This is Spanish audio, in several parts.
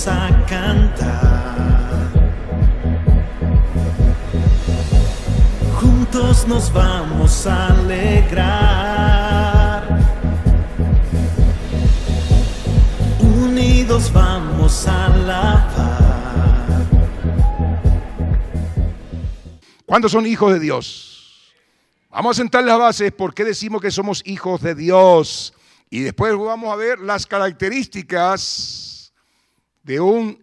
vamos a cantar, juntos nos vamos a alegrar, unidos vamos a alabar. ¿Cuántos son hijos de Dios? Vamos a sentar las bases. ¿Por qué decimos que somos hijos de Dios? Y después vamos a ver las características de un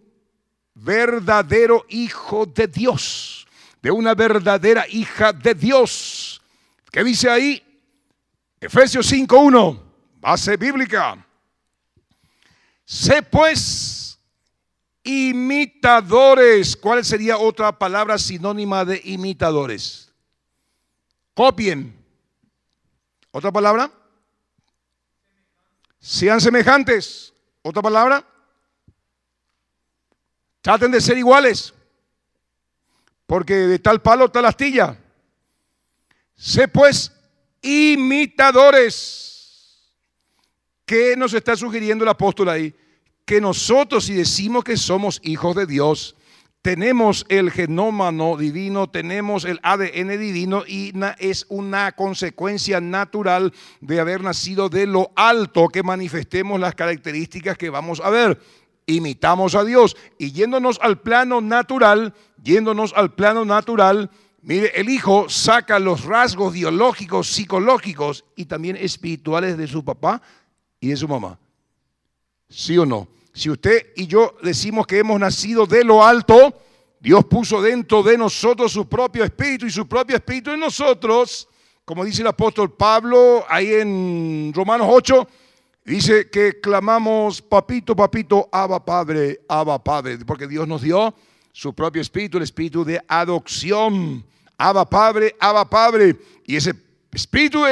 verdadero hijo de Dios, de una verdadera hija de Dios. ¿Qué dice ahí? Efesios 5:1, base bíblica. Sé pues imitadores. ¿Cuál sería otra palabra sinónima de imitadores? Copien. ¿Otra palabra? Sean semejantes. ¿Otra palabra? Traten de ser iguales, porque de tal palo tal astilla. Sé pues imitadores. ¿Qué nos está sugiriendo el apóstol ahí? Que nosotros, si decimos que somos hijos de Dios, tenemos el genoma divino, tenemos el ADN divino y es una consecuencia natural de haber nacido de lo alto que manifestemos las características que vamos a ver. Imitamos a Dios y yéndonos al plano natural, mire, el hijo saca los rasgos biológicos, psicológicos y también espirituales de su papá y de su mamá. ¿Sí o no? Si usted y yo decimos que hemos nacido de lo alto, Dios puso dentro de nosotros su propio espíritu y su propio espíritu en nosotros, como dice el apóstol Pablo ahí en Romanos 8, dice que clamamos, papito, papito, Abba Padre, porque Dios nos dio su propio espíritu, el espíritu de adopción. Abba Padre, y ese espíritu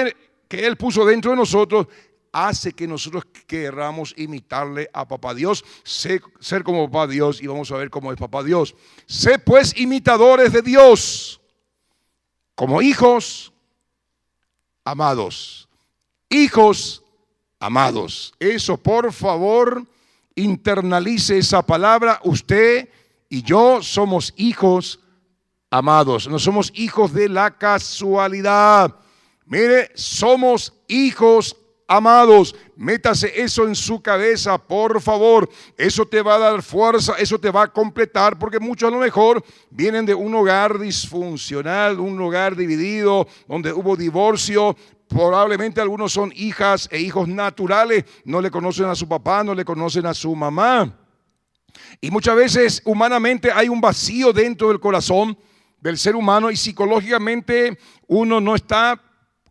que Él puso dentro de nosotros hace que nosotros queramos imitarle a Papá Dios, ser como Papá Dios, y vamos a ver cómo es Papá Dios. Sé pues imitadores de Dios, como hijos amados. Hijos amados. Eso, por favor, internalice esa palabra. Usted y yo somos hijos amados. No somos hijos de la casualidad. Mire, somos hijos amados. Métase eso en su cabeza, por favor. Eso te va a dar fuerza, eso te va a completar, porque muchos a lo mejor vienen de un hogar disfuncional, un hogar dividido, donde hubo divorcio. Probablemente algunos son hijas e hijos naturales, no le conocen a su papá, no le conocen a su mamá. Y muchas veces humanamente hay un vacío dentro del corazón del ser humano y psicológicamente uno no está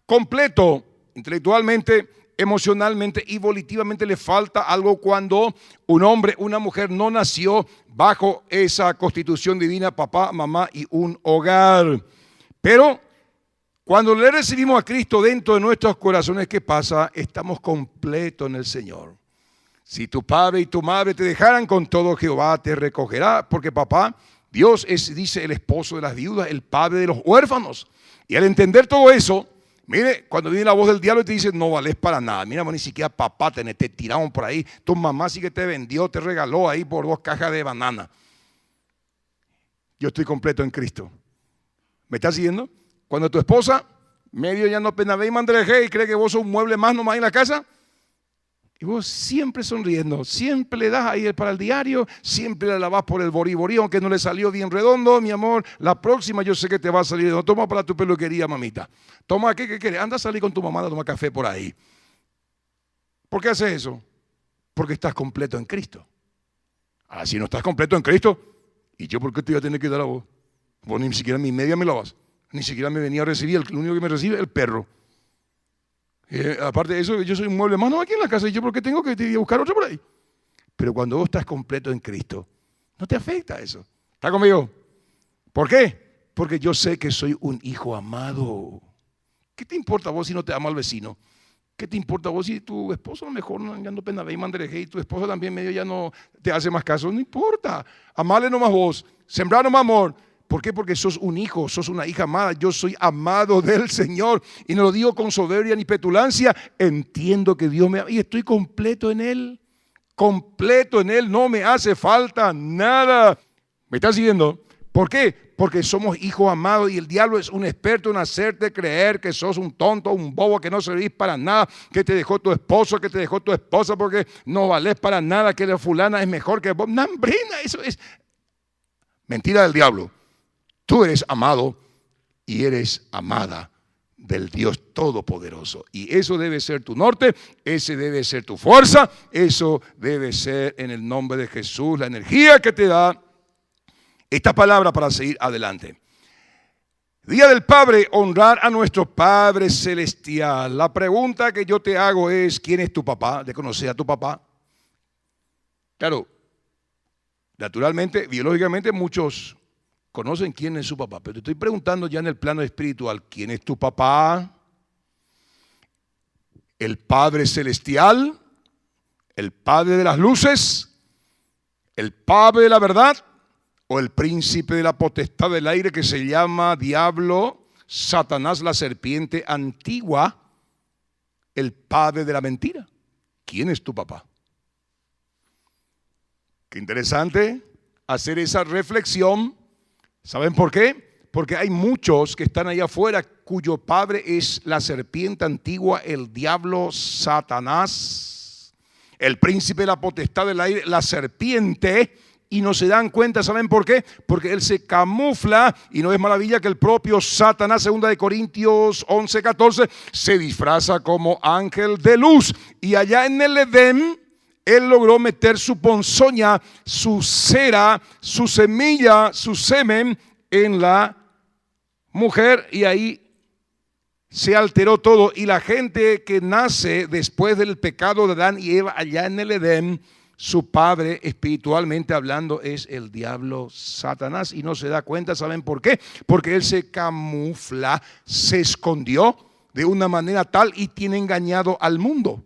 completo, intelectualmente, emocionalmente y volitivamente le falta algo cuando un hombre, una mujer no nació bajo esa constitución divina, papá, mamá y un hogar. Pero cuando le recibimos a Cristo dentro de nuestros corazones, ¿qué pasa? Estamos completos en el Señor. Si tu padre y tu madre te dejaran, con todo Jehová te recogerá, porque papá, Dios es, dice, el esposo de las viudas, el padre de los huérfanos. Y al entender todo eso, mire, cuando viene la voz del diablo y te dice, no vales para nada. Mira, ni siquiera papá te tiraron por ahí. Tu mamá sí que te vendió, te regaló ahí por 2 cajas de banana. Yo estoy completo en Cristo. ¿Me estás siguiendo? Cuando tu esposa, medio ya no pena ve y mandreje y cree que vos sos un mueble más nomás en la casa, y vos siempre sonriendo, siempre le das ahí para el diario, siempre le lavas por el borí, aunque no le salió bien redondo, mi amor, la próxima yo sé que te va a salir redondo. Toma para tu peluquería, mamita. Toma, ¿qué quieres? Anda a salir con tu mamá a tomar café por ahí. ¿Por qué haces eso? Porque estás completo en Cristo. Ahora, si no estás completo en Cristo, ¿y yo por qué te voy a tener que dar a vos? Vos ni siquiera mi media me lavas, ni siquiera me venía a recibir, el único que me recibe es el perro. Aparte de eso, yo soy un mueble más no aquí en la casa y yo por qué tengo que buscar otro por ahí. Pero cuando vos estás completo en Cristo, no te afecta eso. ¿Está conmigo? ¿Por qué? Porque yo sé que soy un hijo amado. ¿Qué te importa vos si no te ama el vecino? ¿Qué te importa vos si tu esposo a lo mejor ya no pena ve y mandereje y tu esposa también medio ya no te hace más caso? No importa. Amarle nomás vos, sembrar nomás amor. ¿Por qué? Porque sos un hijo, sos una hija amada. Yo soy amado del Señor. Y no lo digo con soberbia ni petulancia. Entiendo que Dios me ama y estoy completo en Él. completo en Él, no me hace falta nada. ¿Me estás siguiendo? ¿Por qué? Porque somos hijos amados y el diablo es un experto en hacerte creer que sos un tonto, un bobo, que no servís para nada, que te dejó tu esposo, que te dejó tu esposa porque no valés para nada, que la fulana es mejor que vos. Nambrina, eso es mentira del diablo. Tú eres amado y eres amada del Dios Todopoderoso. Y eso debe ser tu norte, ese debe ser tu fuerza, eso debe ser en el nombre de Jesús la energía que te da esta palabra para seguir adelante. Día del Padre, honrar a nuestro Padre Celestial. La pregunta que yo te hago es, ¿quién es tu papá? ¿Le conoces a tu papá? Claro, naturalmente, biológicamente muchos conocen quién es su papá, pero te estoy preguntando ya en el plano espiritual, ¿quién es tu papá? ¿El Padre Celestial? ¿El Padre de las luces? ¿El Padre de la verdad? ¿O el príncipe de la potestad del aire que se llama diablo, Satanás, la serpiente antigua, el padre de la mentira? ¿Quién es tu papá? Qué interesante hacer esa reflexión. ¿Saben por qué? Porque hay muchos que están allá afuera cuyo padre es la serpiente antigua, el diablo, Satanás, el príncipe de la potestad del aire, la serpiente. Y no se dan cuenta, ¿saben por qué? Porque él se camufla y no es maravilla que el propio Satanás, 2 Corintios 11:14, se disfraza como ángel de luz. Y allá en el Edén, él logró meter su ponzoña, su cera, su semilla, su semen en la mujer y ahí se alteró todo. Y la gente que nace después del pecado de Adán y Eva allá en el Edén, su padre, espiritualmente hablando, es el diablo, Satanás, y no se da cuenta. ¿Saben por qué? Porque él se camufla, se escondió de una manera tal y tiene engañado al mundo.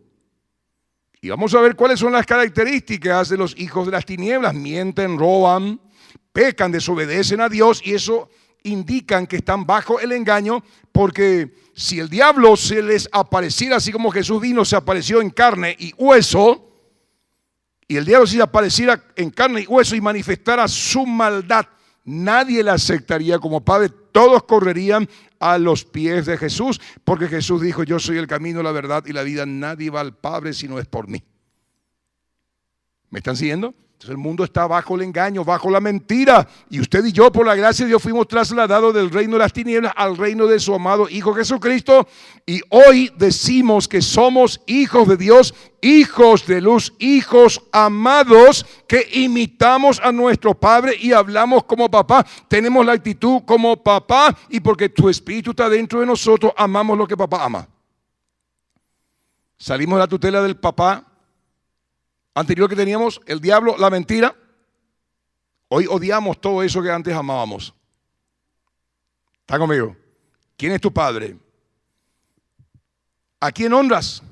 Y vamos a ver cuáles son las características de los hijos de las tinieblas. Mienten, roban, pecan, desobedecen a Dios, y eso indican que están bajo el engaño, porque si el diablo se les apareciera así como Jesús vino, se apareció en carne y hueso, y el diablo si apareciera en carne y hueso y manifestara su maldad, nadie la aceptaría como padre. Todos correrían a los pies de Jesús, porque Jesús dijo: yo soy el camino, la verdad y la vida, nadie va al Padre si no es por mí. ¿Me están siguiendo? Entonces el mundo está bajo el engaño, bajo la mentira, y usted y yo, por la gracia de Dios, fuimos trasladados del reino de las tinieblas al reino de su amado Hijo Jesucristo, y hoy decimos que somos hijos de Dios, hijos de luz, hijos amados, que imitamos a nuestro Padre y hablamos como papá, tenemos la actitud como papá, y porque tu espíritu está dentro de nosotros, amamos lo que papá ama. Salimos de la tutela del papá anterior que teníamos, el diablo, la mentira. Hoy odiamos todo eso que antes amábamos. ¿Está conmigo? ¿Quién es tu padre? ¿A quién honras?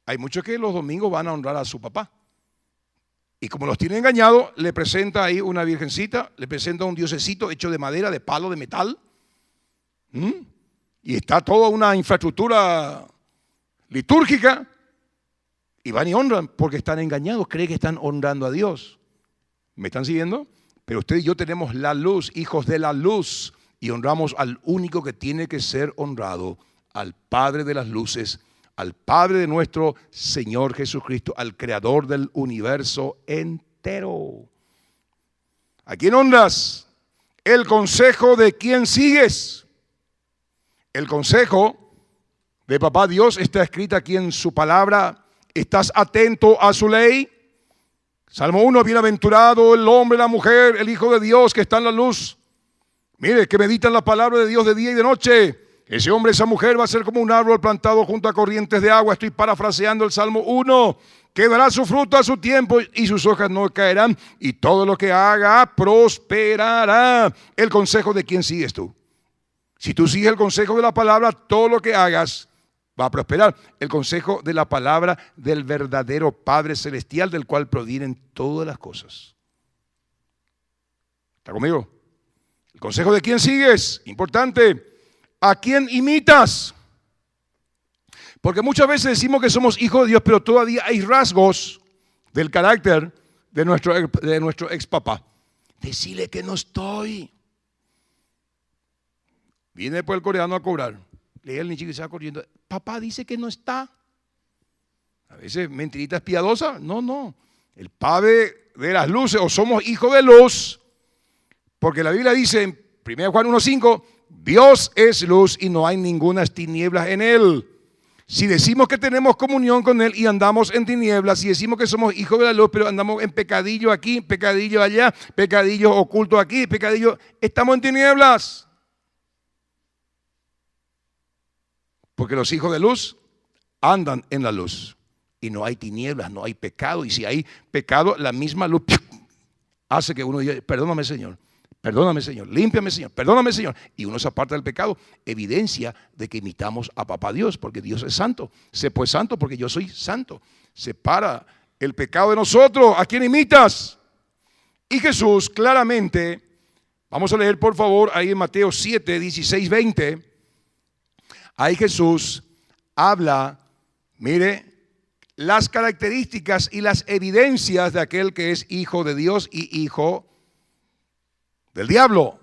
Hay muchos que los domingos van a honrar a su papá. Y como los tiene engañados, le presenta ahí una virgencita, le presenta un diosecito hecho de madera, de palo, de metal. Y está toda una infraestructura litúrgica. Y van y honran porque están engañados, creen que están honrando a Dios. ¿Me están siguiendo? Pero usted y yo tenemos la luz, hijos de la luz, y honramos al único que tiene que ser honrado, al Padre de las luces, al Padre de nuestro Señor Jesucristo, al Creador del universo entero. ¿A quién honras? El consejo de quién sigues. El consejo de papá Dios está escrito aquí en su palabra. ¿Estás atento a su ley? Salmo 1, bienaventurado el hombre, la mujer, el Hijo de Dios que está en la luz. Mire, que medita en la palabra de Dios de día y de noche. Ese hombre, esa mujer va a ser como un árbol plantado junto a corrientes de agua. Estoy parafraseando el Salmo 1. Que dará su fruto a su tiempo y sus hojas no caerán. Y todo lo que haga prosperará. El consejo de quién sigues tú. Si tú sigues el consejo de la palabra, todo lo que hagas va a prosperar. El consejo de la palabra del verdadero Padre Celestial, del cual provienen todas las cosas. ¿Está conmigo? El consejo de quién sigues, importante. ¿A quién imitas? Porque muchas veces decimos que somos hijos de Dios, pero todavía hay rasgos del carácter de nuestro ex papá. Decirle que no estoy. Viene después el coreano a cobrar. Lee el niño y se va corriendo. Papá dice que no está. A veces mentiritas piadosas. No. El Padre de las luces, o somos hijos de luz, porque la Biblia dice en 1 Juan 1:5, Dios es luz y no hay ninguna tinieblas en Él. Si decimos que tenemos comunión con Él y andamos en tinieblas, si decimos que somos hijos de la luz, pero andamos en pecadillo aquí, pecadillo allá, pecadillo oculto aquí, pecadillo, estamos en tinieblas. Porque los hijos de luz andan en la luz y no hay tinieblas, no hay pecado. Y si hay pecado, la misma luz hace que uno diga, perdóname Señor, límpiame Señor, perdóname Señor. Y uno se aparta del pecado, evidencia de que imitamos a Papá Dios, porque Dios es santo. Sé pues santo porque yo soy santo. Separa el pecado de nosotros. ¿A quién imitas? Y Jesús claramente, vamos a leer por favor ahí en Mateo 7, 16, 20. Ahí Jesús habla, mire, las características y las evidencias de aquel que es hijo de Dios y hijo del diablo,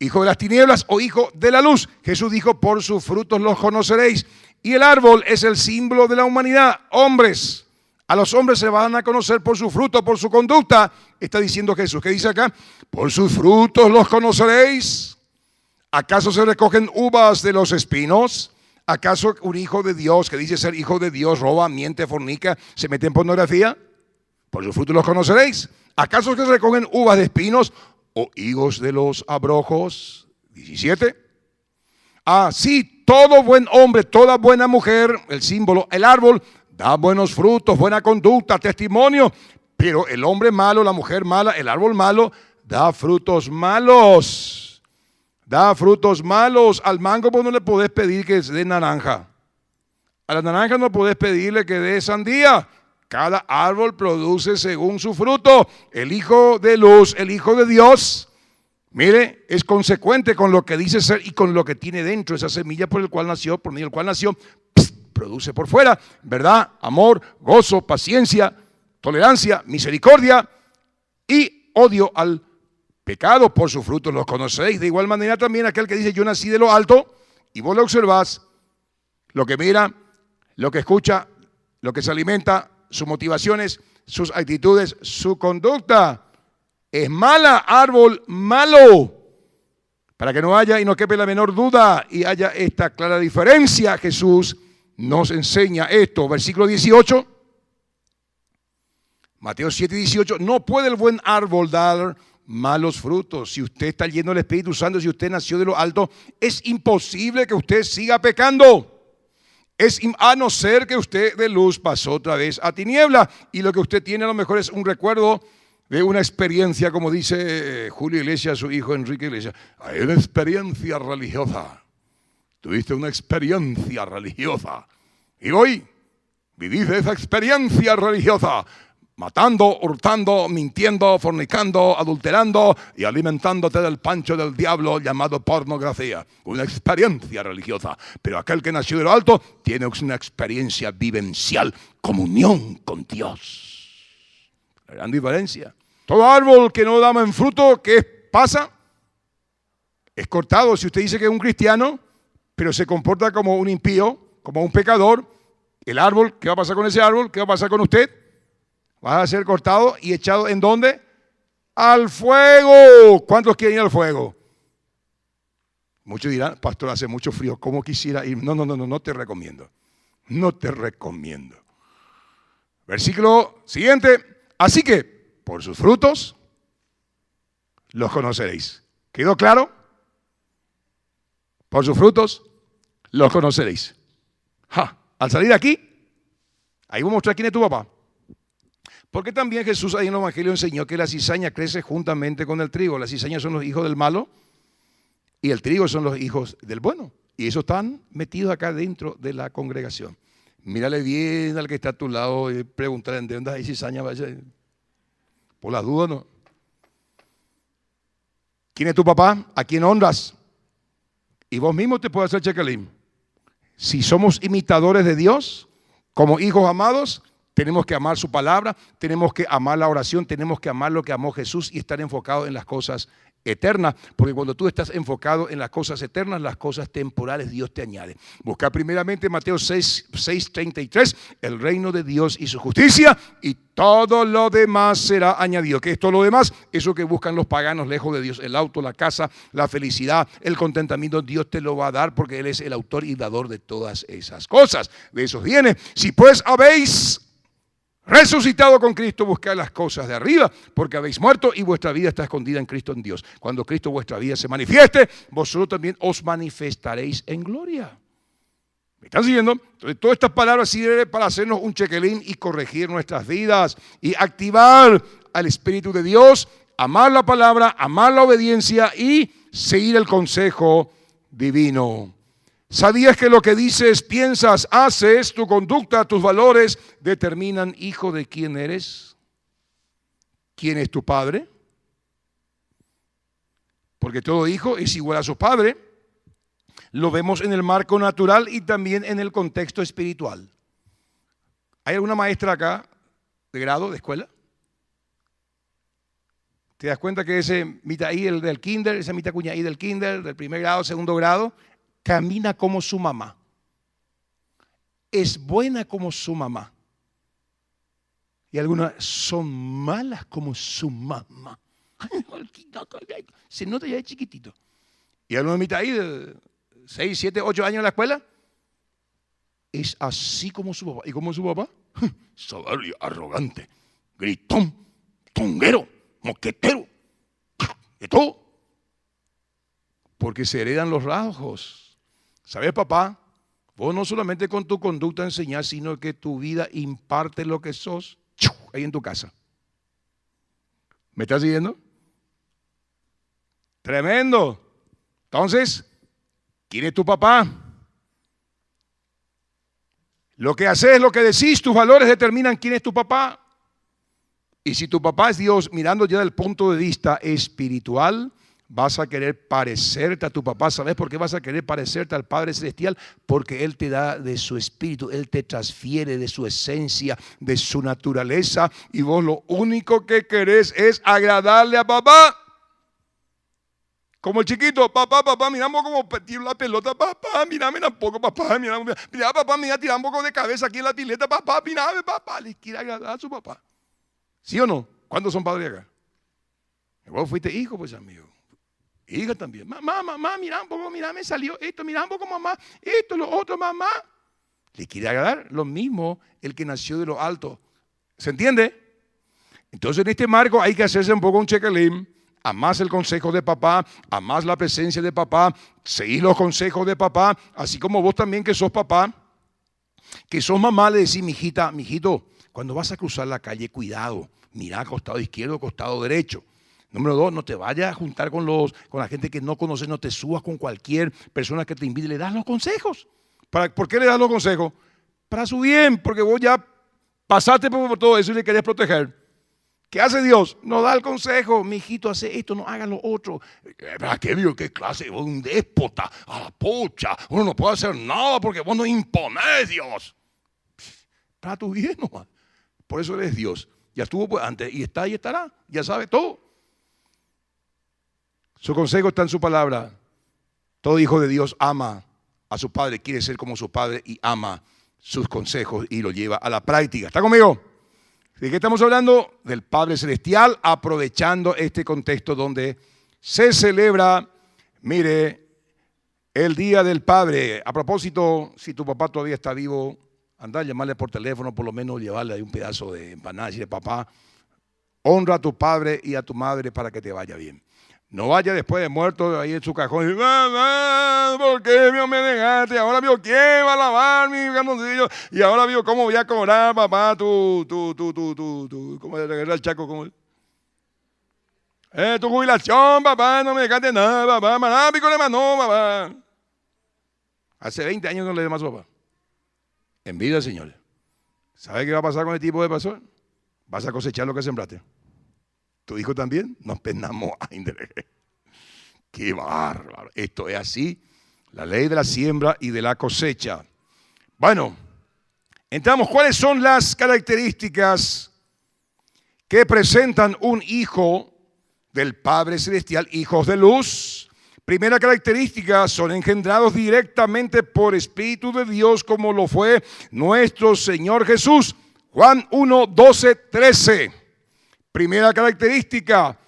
hijo de las tinieblas o hijo de la luz. Jesús dijo, por sus frutos los conoceréis. Y el árbol es el símbolo de la humanidad. Hombres, a los hombres se van a conocer por su fruto, por su conducta. Está diciendo Jesús. ¿Qué dice acá? Por sus frutos los conoceréis. ¿Acaso se recogen uvas de los espinos? ¿Acaso un hijo de Dios que dice ser hijo de Dios roba, miente, fornica, se mete en pornografía? Por sus frutos los conoceréis. ¿Acaso que se recogen uvas de espinos o higos de los abrojos? 17. Sí, todo buen hombre, toda buena mujer, el símbolo, el árbol, da buenos frutos, buena conducta, testimonio. Pero el hombre malo, la mujer mala, el árbol malo, da frutos malos. Da frutos malos. Al mango vos no le podés pedir que dé naranja. A la naranja no podés pedirle que dé sandía. Cada árbol produce según su fruto. El hijo de luz, el hijo de Dios, mire, es consecuente con lo que dice ser y con lo que tiene dentro. Esa semilla por el cual nació, por medio del cual nació, produce por fuera, verdad, amor, gozo, paciencia, tolerancia, misericordia y odio al pecado. Por sus frutos los conocéis. De igual manera también aquel que dice yo nací de lo alto, y vos lo observás, lo que mira, lo que escucha, lo que se alimenta, sus motivaciones, sus actitudes, su conducta es mala, árbol malo. Para que no haya y no quepe la menor duda y haya esta clara diferencia, Jesús nos enseña esto. Versículo 18, Mateo 7, 18, no puede el buen árbol dar malos frutos. Si usted está lleno del Espíritu Santo, si usted nació de lo alto, es imposible que usted siga pecando. A no ser que usted de luz pasó otra vez a tiniebla. Y lo que usted tiene a lo mejor es un recuerdo de una experiencia, como dice Julio Iglesias, su hijo Enrique Iglesias. Hay una experiencia religiosa. Tuviste una experiencia religiosa. Y hoy vivís esa experiencia religiosa. Matando, hurtando, mintiendo, fornicando, adulterando y alimentándote del pancho del diablo llamado pornografía. Una experiencia religiosa. Pero aquel que nació de lo alto tiene una experiencia vivencial, comunión con Dios. La gran diferencia. Todo árbol que no da buen fruto, ¿qué pasa? Es cortado. Si usted dice que es un cristiano, pero se comporta como un impío, como un pecador, el árbol, ¿qué va a pasar con ese árbol? ¿Qué va a pasar con usted? Va a ser cortado y echado ¿en dónde? Al fuego. ¿Cuántos quieren ir al fuego? Muchos dirán, pastor, hace mucho frío, ¿cómo quisiera ir? No te recomiendo. No te recomiendo. Versículo siguiente. Así que, por sus frutos, los conoceréis. ¿Quedó claro? Por sus frutos, los conoceréis. Al salir de aquí, ahí voy a mostrar quién es tu papá. Porque también Jesús ahí en el Evangelio enseñó que la cizaña crece juntamente con el trigo. Las cizañas son los hijos del malo y el trigo son los hijos del bueno. Y esos están metidos acá dentro de la congregación. Mírale bien al que está a tu lado y pregúntale de dónde hay cizaña. Vaya. Por las dudas, ¿no? ¿Quién es tu papá? ¿A quién honras? Y vos mismo te puedes hacer check-in. Si somos imitadores de Dios, como hijos amados, Tenemos que amar su palabra, tenemos que amar la oración, tenemos que amar lo que amó Jesús y estar enfocado en las cosas eternas, porque cuando tú estás enfocado en las cosas eternas, las cosas temporales Dios te añade. Busca primeramente Mateo 6:33, el reino de Dios y su justicia, y todo lo demás será añadido. ¿Qué es todo lo demás? Eso que buscan los paganos lejos de Dios: el auto, la casa, la felicidad, el contentamiento. Dios te lo va a dar porque Él es el autor y dador de todas esas cosas. De esos viene. Si pues habéis resucitado con Cristo, buscad las cosas de arriba, porque habéis muerto y vuestra vida está escondida en Cristo, en Dios. Cuando Cristo vuestra vida se manifieste, vosotros también os manifestaréis en gloria. ¿Me están siguiendo? Entonces, todas estas palabras sirven para hacernos un check-in y corregir nuestras vidas y activar al Espíritu de Dios, amar la palabra, amar la obediencia y seguir el consejo divino. ¿Sabías que lo que dices, piensas, haces, tu conducta, tus valores determinan, hijo, de quién eres? ¿Quién es tu padre? Porque todo hijo es igual a su padre. Lo vemos en el marco natural y también en el contexto espiritual. ¿Hay alguna maestra acá de grado, de escuela? ¿Te das cuenta que ese mitad ahí, el del kinder, esa mitad cuña ahí del kinder, del primer grado, segundo grado, camina como su mamá? Es buena como su mamá. Y algunas son malas como su mamá. Se nota ya de chiquitito. Y alguna mitad ahí de 6, 7, 8 años en la escuela, es así como su papá. ¿Y cómo es su papá? Soberbio, arrogante, gritón, tonguero, mosquetero, de todo. Porque se heredan los rasgos. ¿Sabes, papá? Vos no solamente con tu conducta enseñás, sino que tu vida imparte lo que sos ahí en tu casa. ¿Me estás siguiendo? Tremendo. Entonces, ¿quién es tu papá? Lo que haces, lo que decís, tus valores determinan quién es tu papá. Y si tu papá es Dios, mirando ya del punto de vista espiritual, vas a querer parecerte a tu papá. ¿Sabes por qué vas a querer parecerte al Padre Celestial? Porque Él te da de su espíritu, Él te transfiere de su esencia, de su naturaleza, y vos lo único que querés es agradarle a papá. Como el chiquito: papá, miramos como tiro la pelota, papá, mirame tampoco, papá, mira, papá, mira, tira un poco de cabeza aquí en la pileta, papá, mirame, papá. Le quiere agradar a su papá. ¿Sí o no? ¿Cuántos son padres acá? Vos fuiste hijo, pues, amigo. Hija también. Mamá, mira un poco, mira, me salió esto, mira un poco, mamá, esto, lo otro, mamá. Le quiere agradar. Lo mismo el que nació de lo alto. ¿Se entiende? Entonces, en este marco hay que hacerse un poco un check-in. Amás el consejo de papá, amás la presencia de papá, seguís los consejos de papá, así como vos también, que sos papá, que sos mamá, le decís: mijito, cuando vas a cruzar la calle, cuidado, mira costado izquierdo, costado derecho. Número 2, no te vayas a juntar con la gente que no conoces, no te subas con cualquier persona que te invite, le das los consejos. ¿Por qué le das los consejos? Para su bien, porque vos ya pasaste por todo eso y le querés proteger. ¿Qué hace Dios? Nos da el consejo: mijito, hace esto, no haga lo otro. ¿Verdad que vio qué clase? Un déspota, a la pocha. Uno no puede hacer nada porque vos no imponés, Dios. Para tu bien nomás. Por eso eres Dios. Ya estuvo pues antes y está y estará. Ya sabe todo. Su consejo está en su palabra. Todo hijo de Dios ama a su padre, quiere ser como su padre y ama sus consejos y lo lleva a la práctica. ¿Está conmigo? ¿De qué estamos hablando? Del Padre Celestial, aprovechando este contexto donde se celebra, mire, el Día del Padre. A propósito, si tu papá todavía está vivo, anda a llamarle por teléfono, por lo menos llevarle ahí un pedazo de empanada y decirle: papá, honra a tu padre y a tu madre para que te vaya bien. No vaya después de muerto ahí en su cajón y dice: mamá, ¿por qué me dejaste? Ahora vio quién va a lavar mi calzoncillo y ahora vio cómo voy a cobrar, papá, ¿cómo era el Chaco? ¿Cómo? Tu jubilación, papá, no me dejaste nada, papá, maná, pico le mandó, papá. Hace 20 años no le demás, papá. En vida, señores. ¿Sabe qué va a pasar con el tipo de pastor? Vas a cosechar lo que sembraste. ¿Tu hijo también? Nos penamos. ¡Qué bárbaro! Esto es así. La ley de la siembra y de la cosecha. Bueno, Entramos, ¿cuáles son las características que presentan un hijo del Padre Celestial, hijos de luz? Primera característica, son engendrados directamente por Espíritu de Dios, como lo fue nuestro Señor Jesús. Juan 1, 12, 13. Primera característica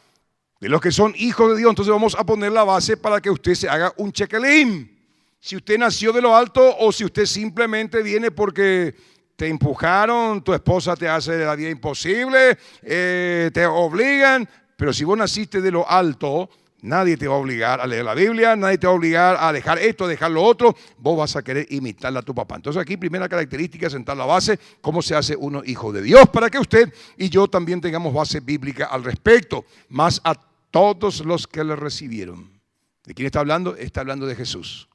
de los que son hijos de Dios. Entonces vamos a poner la base para que usted se haga un check-in. Si usted nació de lo alto o si usted simplemente viene porque te empujaron, tu esposa te hace la vida imposible, te obligan. Pero si vos naciste de lo alto, nadie te va a obligar a leer la Biblia, nadie te va a obligar a dejar esto, a dejar lo otro. Vos vas a querer imitarle a tu papá. Entonces aquí primera característica es sentar la base, cómo se hace uno hijo de Dios, para que usted y yo también tengamos base bíblica al respecto. Más a todos los que le recibieron. ¿De quién está hablando? Está hablando de Jesús.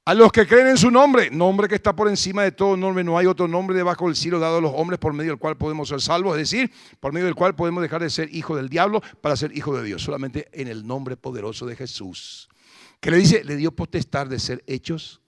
A los que creen en su nombre, nombre que está por encima de todo nombre, no hay otro nombre debajo del cielo dado a los hombres por medio del cual podemos ser salvos, es decir, por medio del cual podemos dejar de ser hijo del diablo para ser hijo de Dios, solamente en el nombre poderoso de Jesús. ¿Qué le dice? Le dio potestad de ser hechos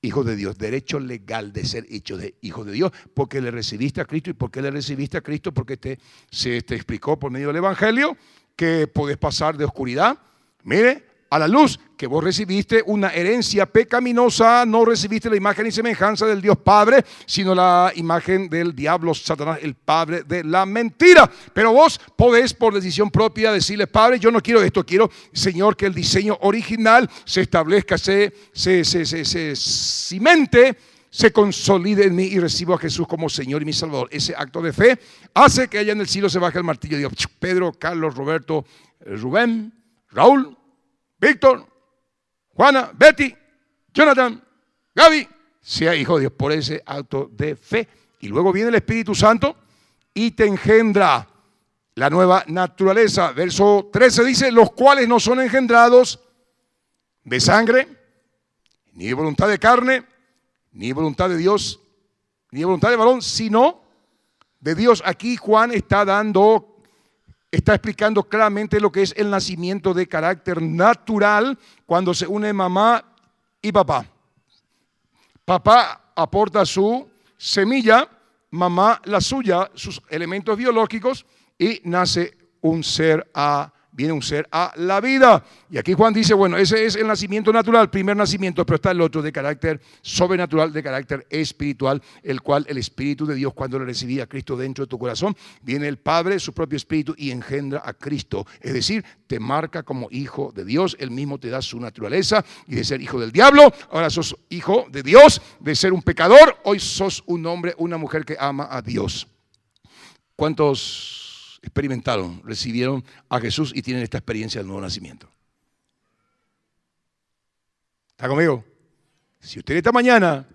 hijos de Dios, derecho legal de ser hechos de hijos de Dios, porque le recibiste a Cristo. ¿Y por qué le recibiste a Cristo? Porque se te explicó por medio del Evangelio que podés pasar de oscuridad, mire, a la luz, que vos recibiste una herencia pecaminosa, no recibiste la imagen y semejanza del Dios Padre, sino la imagen del diablo, Satanás, el padre de la mentira. Pero vos podés por decisión propia decirle: Padre, yo no quiero esto, quiero, Señor, que el diseño original se establezca, se cimente, se consolide en mí y recibo a Jesús como Señor y mi Salvador. Ese acto de fe hace que allá en el cielo se baje el martillo de Dios. Pedro, Carlos, Roberto, Rubén, Raúl, Víctor, Juana, Betty, Jonathan, Gaby, sea hijo de Dios por ese acto de fe. Y luego viene el Espíritu Santo y te engendra la nueva naturaleza. Verso 13 dice: los cuales no son engendrados de sangre, ni de voluntad de carne, ni de voluntad de Dios, ni de voluntad de varón, sino de Dios. Aquí Juan está explicando claramente lo que es el nacimiento de carácter natural cuando se une mamá y papá. Papá aporta su semilla, mamá la suya, sus elementos biológicos, y nace viene un ser a la vida. Y aquí Juan dice, bueno, ese es el nacimiento natural, primer nacimiento, pero está el otro de carácter sobrenatural, de carácter espiritual, el cual el Espíritu de Dios, cuando le recibí a Cristo dentro de tu corazón, viene el Padre, su propio Espíritu, y engendra a Cristo. Es decir, te marca como hijo de Dios, él mismo te da su naturaleza, y de ser hijo del diablo, ahora sos hijo de Dios, de ser un pecador, hoy sos un hombre, una mujer que ama a Dios. ¿Cuántos experimentaron, recibieron a Jesús y tienen esta experiencia del nuevo nacimiento? ¿Está conmigo? Si usted esta mañana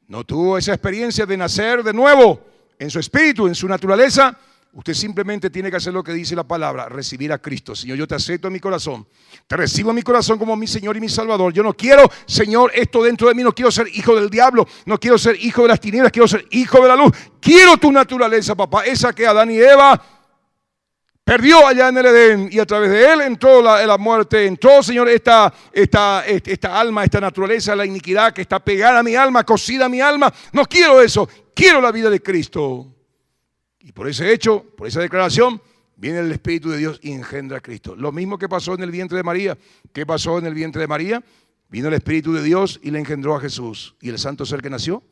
no tuvo esa experiencia de nacer de nuevo en su espíritu, en su naturaleza, usted simplemente tiene que hacer lo que dice la palabra: recibir a Cristo. Señor, yo te acepto en mi corazón, te recibo en mi corazón como mi Señor y mi Salvador. Yo no quiero, Señor, esto dentro de mí, no quiero ser hijo del diablo, no quiero ser hijo de las tinieblas, quiero ser hijo de la luz. Quiero tu naturaleza, papá, esa que Adán y Eva perdió allá en el Edén, y a través de él entró la muerte, entró, Señor, esta alma, esta naturaleza, la iniquidad que está pegada a mi alma, cosida a mi alma. No quiero eso, quiero la vida de Cristo. Y por ese hecho, por esa declaración, viene el Espíritu de Dios y engendra a Cristo. Lo mismo que pasó en el vientre de María. ¿Qué pasó en el vientre de María? Vino el Espíritu de Dios y le engendró a Jesús. Y el santo ser que nació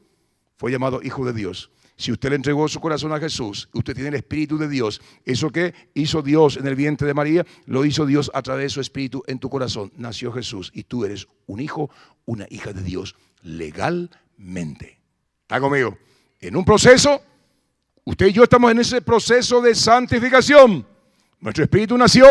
fue llamado Hijo de Dios. Si usted le entregó su corazón a Jesús, usted tiene el Espíritu de Dios. Eso que hizo Dios en el vientre de María, lo hizo Dios a través de su Espíritu en tu corazón. Nació Jesús y tú eres un hijo, una hija de Dios legalmente. ¿Está conmigo? En un proceso, usted y yo estamos en ese proceso de santificación. Nuestro espíritu nació,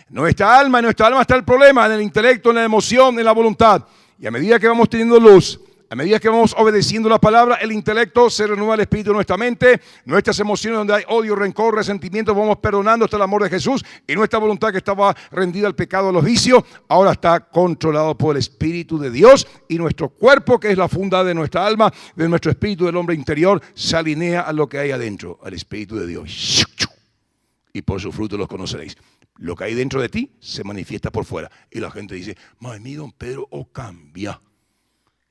nuestra alma está el problema, en el intelecto, en la emoción, en la voluntad. Y a medida que vamos teniendo luz, a medida que vamos obedeciendo la palabra, el intelecto se renueva el espíritu de nuestra mente, nuestras emociones donde hay odio, rencor, resentimiento, vamos perdonando hasta el amor de Jesús, y nuestra voluntad que estaba rendida al pecado, a los vicios, ahora está controlado por el Espíritu de Dios, y nuestro cuerpo, que es la funda de nuestra alma, de nuestro espíritu del hombre interior, se alinea a lo que hay adentro, al Espíritu de Dios. Y por su fruto los conoceréis. Lo que hay dentro de ti se manifiesta por fuera. Y la gente dice: mami, don Pedro, cambia.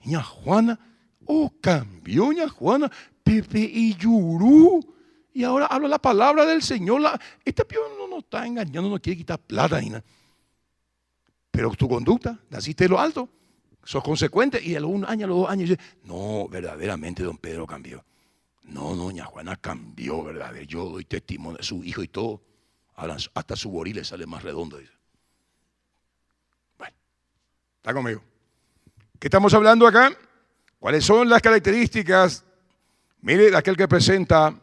Niña Juana, Oh, cambió doña Juana, Pepe y Yurú. Y ahora habla la palabra del Señor. Este pío no está engañando, no quiere quitar plata ni nada. Pero tu conducta, naciste de lo alto, sos consecuente. Y a los 1 año, a los 2 años, dice, no, verdaderamente don Pedro cambió. No, doña Juana cambió, ¿verdad? Yo doy testimonio de su hijo y todo. Ahora hasta su borí le sale más redondo. Dice. Bueno, está conmigo. ¿Qué estamos hablando acá? ¿Cuáles son las características? Mire, de aquel que presenta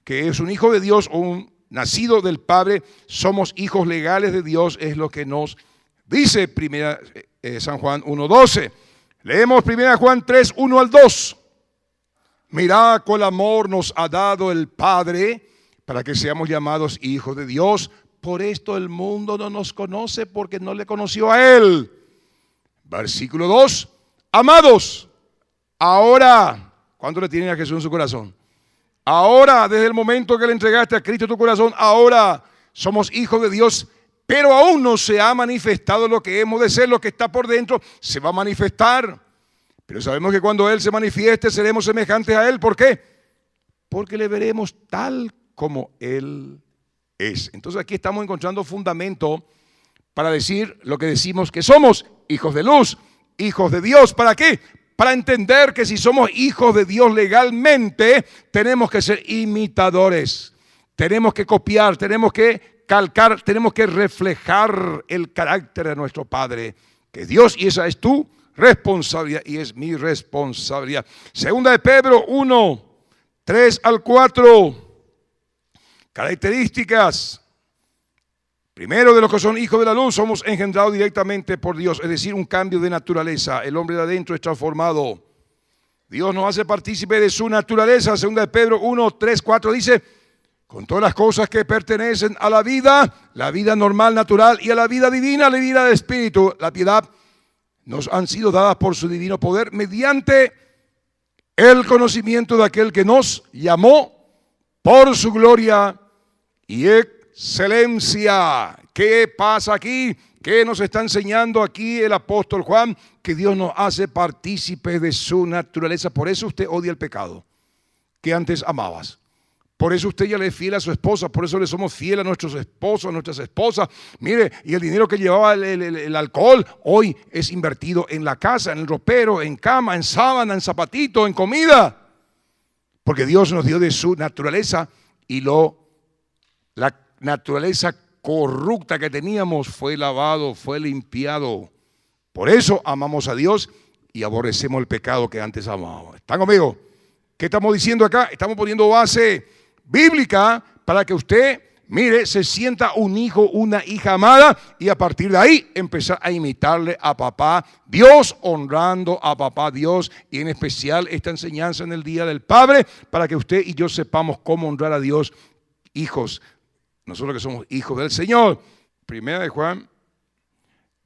que es un hijo de Dios o un nacido del Padre, somos hijos legales de Dios, es lo que nos dice primera, San Juan 1:12. Leemos 1 Juan 3:1 al 2. Mirad cuál amor nos ha dado el Padre para que seamos llamados hijos de Dios. Por esto el mundo no nos conoce porque no le conoció a Él. Versículo 2. Amados, ahora, ¿cuánto le tienen a Jesús en su corazón? Ahora, desde el momento que le entregaste a Cristo tu corazón, ahora somos hijos de Dios, pero aún no se ha manifestado lo que hemos de ser, lo que está por dentro, se va a manifestar. Pero sabemos que cuando Él se manifieste, seremos semejantes a Él. ¿Por qué? Porque le veremos tal como Él es. Entonces aquí estamos encontrando fundamento para decir lo que decimos que somos, hijos de luz, hijos de Dios. ¿Para qué? Para entender que si somos hijos de Dios legalmente, tenemos que ser imitadores, tenemos que copiar, tenemos que calcar, tenemos que reflejar el carácter de nuestro Padre, que es Dios, y esa es tu responsabilidad y es mi responsabilidad. Segunda de Pedro 1:3 al 4. Características. Primero, de los que son hijos de la luz, somos engendrados directamente por Dios, es decir, un cambio de naturaleza. El hombre de adentro es transformado. Dios nos hace partícipe de su naturaleza. Segunda de Pedro 1:3-4 dice, con todas las cosas que pertenecen a la vida normal, natural, y a la vida divina, la vida de espíritu, la piedad, nos han sido dadas por su divino poder mediante el conocimiento de aquel que nos llamó por su gloria y excelencia. ¿Qué pasa aquí? ¿Qué nos está enseñando aquí el apóstol Juan? Que Dios nos hace partícipes de su naturaleza. Por eso usted odia el pecado que antes amabas. Por eso usted ya le es fiel a su esposa. Por eso le somos fieles a nuestros esposos, a nuestras esposas. Mire, y el dinero que llevaba el alcohol hoy es invertido en la casa, en el ropero, en cama, en sábana, en zapatito, en comida. Porque Dios nos dio de su naturaleza y la naturaleza corrupta que teníamos fue lavado, fue limpiado. Por eso amamos a Dios y aborrecemos el pecado que antes amábamos. ¿Están conmigo? ¿Qué estamos diciendo acá? Estamos poniendo base bíblica para que usted, mire, se sienta un hijo, una hija amada y a partir de ahí empezar a imitarle a papá Dios, honrando a papá Dios, y en especial esta enseñanza en el Día del Padre para que usted y yo sepamos cómo honrar a Dios, hijos. Nosotros que somos hijos del Señor. Primera de Juan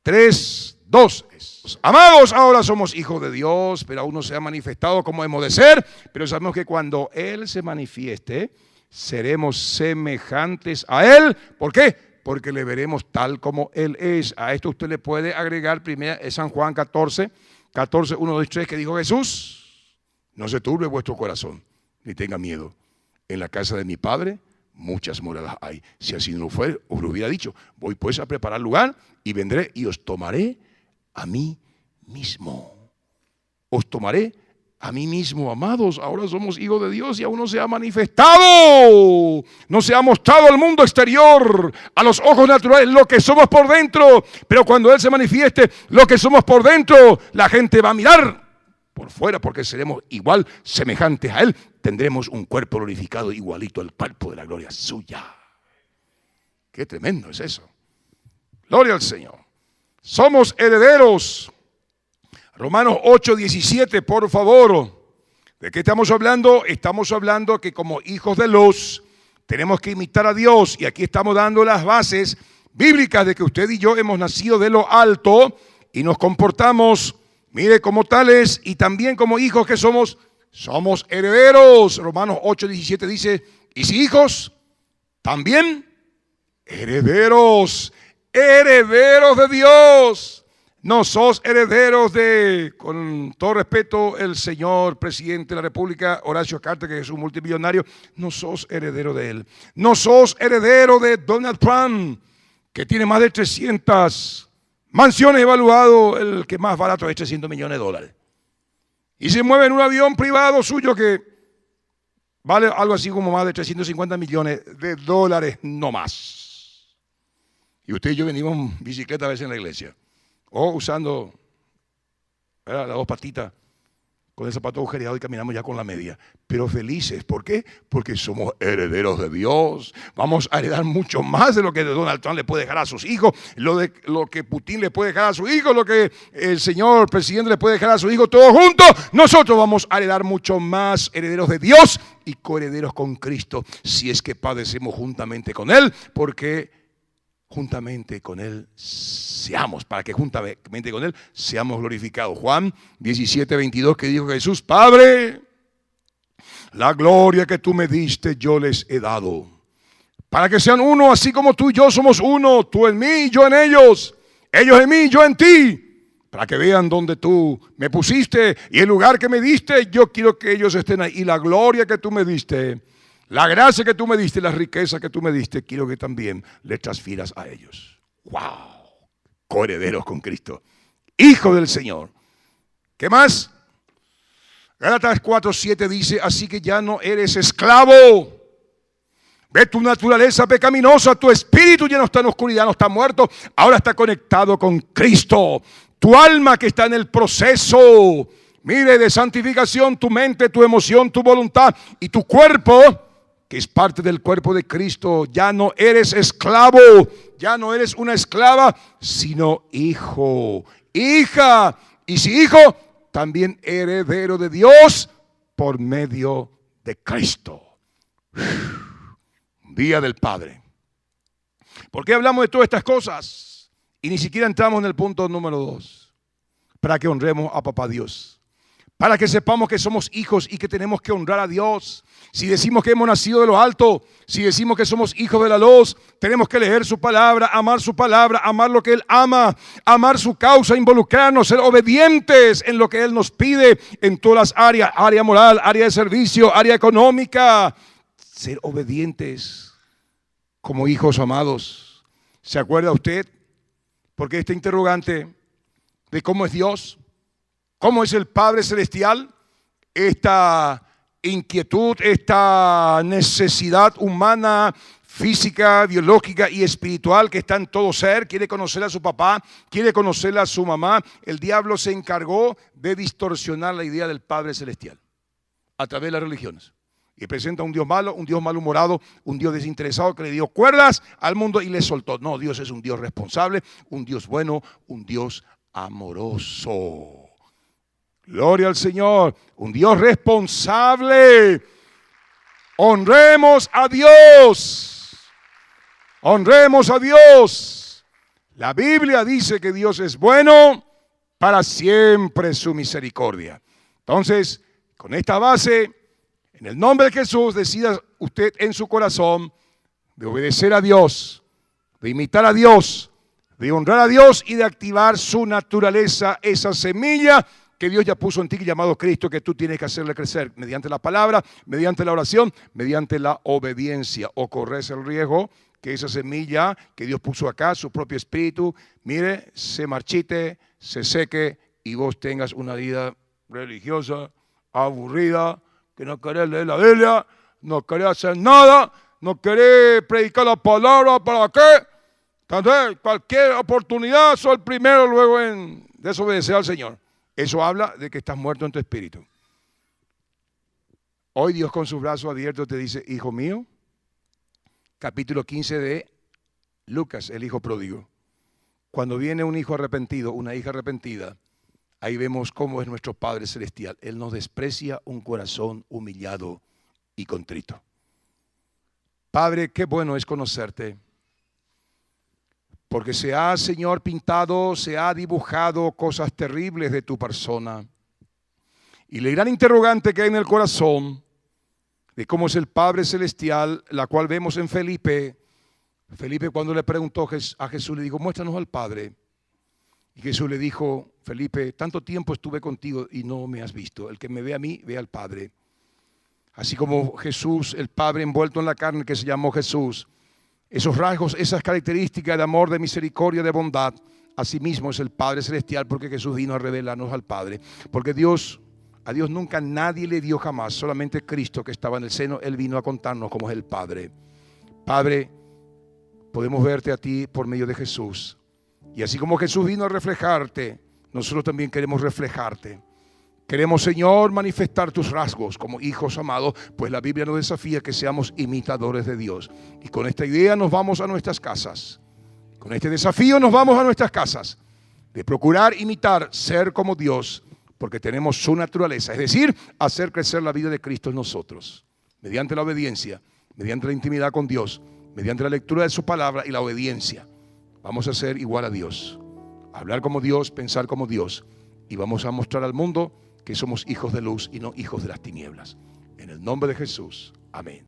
3:2. Amados, ahora somos hijos de Dios, pero aún no se ha manifestado como hemos de ser. Pero sabemos que cuando Él se manifieste, seremos semejantes a Él. ¿Por qué? Porque le veremos tal como Él es. A esto usted le puede agregar San Juan 14:1-2-3, que dijo Jesús: no se turbe vuestro corazón, ni tenga miedo. En la casa de mi Padre muchas moradas hay. Si así no lo fuera, os lo hubiera dicho. Voy pues a preparar lugar y vendré y os tomaré a mí mismo. Os tomaré a mí mismo. Amados, ahora somos hijos de Dios y aún no se ha manifestado, no se ha mostrado al mundo exterior, a los ojos naturales, lo que somos por dentro. Pero cuando Él se manifieste, lo que somos por dentro, la gente va a mirar por fuera, porque seremos igual, semejantes a Él. Tendremos un cuerpo glorificado igualito al cuerpo de la gloria suya. Qué tremendo es eso. Gloria al Señor. Somos herederos. Romanos 8:17, por favor. ¿De qué estamos hablando? Estamos hablando que como hijos de luz tenemos que imitar a Dios. Y aquí estamos dando las bases bíblicas de que usted y yo hemos nacido de lo alto y nos comportamos, mire, como tales, y también como hijos que somos herederos. Romanos 8:17 dice, y si hijos, también herederos, herederos de Dios. No sos herederos de, con todo respeto, el señor presidente de la República, Horacio Carter, que es un multimillonario. No sos heredero de él. No sos heredero de Donald Trump, que tiene más de 300 mansiones, evaluado el que más barato es $300 millones. Y se mueve en un avión privado suyo que vale algo así como más de $350 millones no más. Y usted y yo venimos en bicicleta a veces en la iglesia. O usando las dos patitas con el zapato agujereado y caminamos ya con la media. Pero felices. ¿Por qué? Porque somos herederos de Dios. Vamos a heredar mucho más de lo que Donald Trump le puede dejar a sus hijos, lo que Putin le puede dejar a su hijo, lo que el señor presidente le puede dejar a su hijo, todos juntos. Nosotros vamos a heredar mucho más, herederos de Dios y coherederos con Cristo, si es que padecemos juntamente con Él, porque juntamente con Él seamos, para que juntamente con Él seamos glorificados. Juan 17:22, que dijo Jesús: Padre, la gloria que tú me diste yo les he dado, para que sean uno, así como tú y yo somos uno, tú en mí, yo en ellos en mí, yo en ti, para que vean donde tú me pusiste y el lugar que me diste, yo quiero que ellos estén ahí. Y la gloria que tú me diste, la gracia que tú me diste, la riqueza que tú me diste, quiero que también le transfieras a ellos. ¡Wow! Coherederos con Cristo, hijo del Señor. ¿Qué más? Gálatas 4:7 dice: así que ya no eres esclavo. Ve tu naturaleza pecaminosa, tu espíritu ya no está en oscuridad, no está muerto, ahora está conectado con Cristo. Tu alma que está en el proceso, mire, de santificación, tu mente, tu emoción, tu voluntad y tu cuerpo, que es parte del cuerpo de Cristo. Ya no eres esclavo, ya no eres una esclava, sino hijo, hija. Y si hijo, también heredero de Dios por medio de Cristo. Día del Padre. ¿Por qué hablamos de todas estas cosas? Y ni siquiera entramos en el punto número 2. Para que honremos a Papá Dios. Para que sepamos que somos hijos y que tenemos que honrar a Dios. Si decimos que hemos nacido de lo alto, si decimos que somos hijos de la luz, tenemos que leer su palabra, amar lo que Él ama, amar su causa, involucrarnos, ser obedientes en lo que Él nos pide en todas las áreas, área moral, área de servicio, área económica. Ser obedientes como hijos amados. ¿Se acuerda usted? Porque este interrogante de cómo es Dios, cómo es el Padre Celestial, esta inquietud, esta necesidad humana, física, biológica y espiritual que está en todo ser, quiere conocer a su papá, quiere conocer a su mamá. El diablo se encargó de distorsionar la idea del Padre Celestial a través de las religiones. Y presenta un Dios malo, un Dios malhumorado, un Dios desinteresado que le dio cuerdas al mundo y le soltó. No, Dios es un Dios responsable, un Dios bueno, un Dios amoroso. Gloria al Señor, un Dios responsable. Honremos a Dios. Honremos a Dios. La Biblia dice que Dios es bueno, para siempre su misericordia. Entonces, con esta base, en el nombre de Jesús, decida usted en su corazón de obedecer a Dios, de imitar a Dios, de honrar a Dios y de activar su naturaleza, esa semilla que Dios ya puso en ti, llamado Cristo, que tú tienes que hacerle crecer mediante la palabra, mediante la oración, mediante la obediencia. O corres el riesgo que esa semilla que Dios puso acá, su propio espíritu, mire, se marchite, se seque y vos tengas una vida religiosa, aburrida, que no querés leer la Biblia, no querés hacer nada, no querés predicar la palabra. ¿Para qué? Entonces, cualquier oportunidad, soy el primero luego en desobedecer al Señor. Eso habla de que estás muerto en tu espíritu. Hoy Dios con sus brazos abiertos te dice: hijo mío, capítulo 15 de Lucas, el hijo pródigo. Cuando viene un hijo arrepentido, una hija arrepentida, ahí vemos cómo es nuestro Padre Celestial. Él nos desprecia un corazón humillado y contrito. Padre, qué bueno es conocerte. Porque se ha, Señor, pintado, se ha dibujado cosas terribles de tu persona. Y la gran interrogante que hay en el corazón de cómo es el Padre Celestial, la cual vemos en Felipe. Felipe, cuando le preguntó a Jesús, le dijo: muéstranos al Padre. Y Jesús le dijo, Felipe, tanto tiempo estuve contigo y no me has visto. El que me ve a mí, ve al Padre. Así como Jesús, el Padre envuelto en la carne que se llamó Jesús, esos rasgos, esas características de amor, de misericordia, de bondad, asimismo es el Padre Celestial, porque Jesús vino a revelarnos al Padre. Porque a Dios nunca nadie le dio jamás, solamente Cristo que estaba en el seno, Él vino a contarnos cómo es el Padre. Padre, podemos verte a ti por medio de Jesús. Y así como Jesús vino a reflejarte, nosotros también queremos reflejarte. Queremos, Señor, manifestar tus rasgos como hijos amados, pues la Biblia nos desafía que seamos imitadores de Dios. Y con esta idea nos vamos a nuestras casas. Con este desafío nos vamos a nuestras casas, de procurar imitar, ser como Dios, porque tenemos su naturaleza, es decir, hacer crecer la vida de Cristo en nosotros, mediante la obediencia, mediante la intimidad con Dios, mediante la lectura de su palabra y la obediencia. Vamos a ser igual a Dios, hablar como Dios, pensar como Dios, y vamos a mostrar al mundo que somos hijos de luz y no hijos de las tinieblas. En el nombre de Jesús. Amén.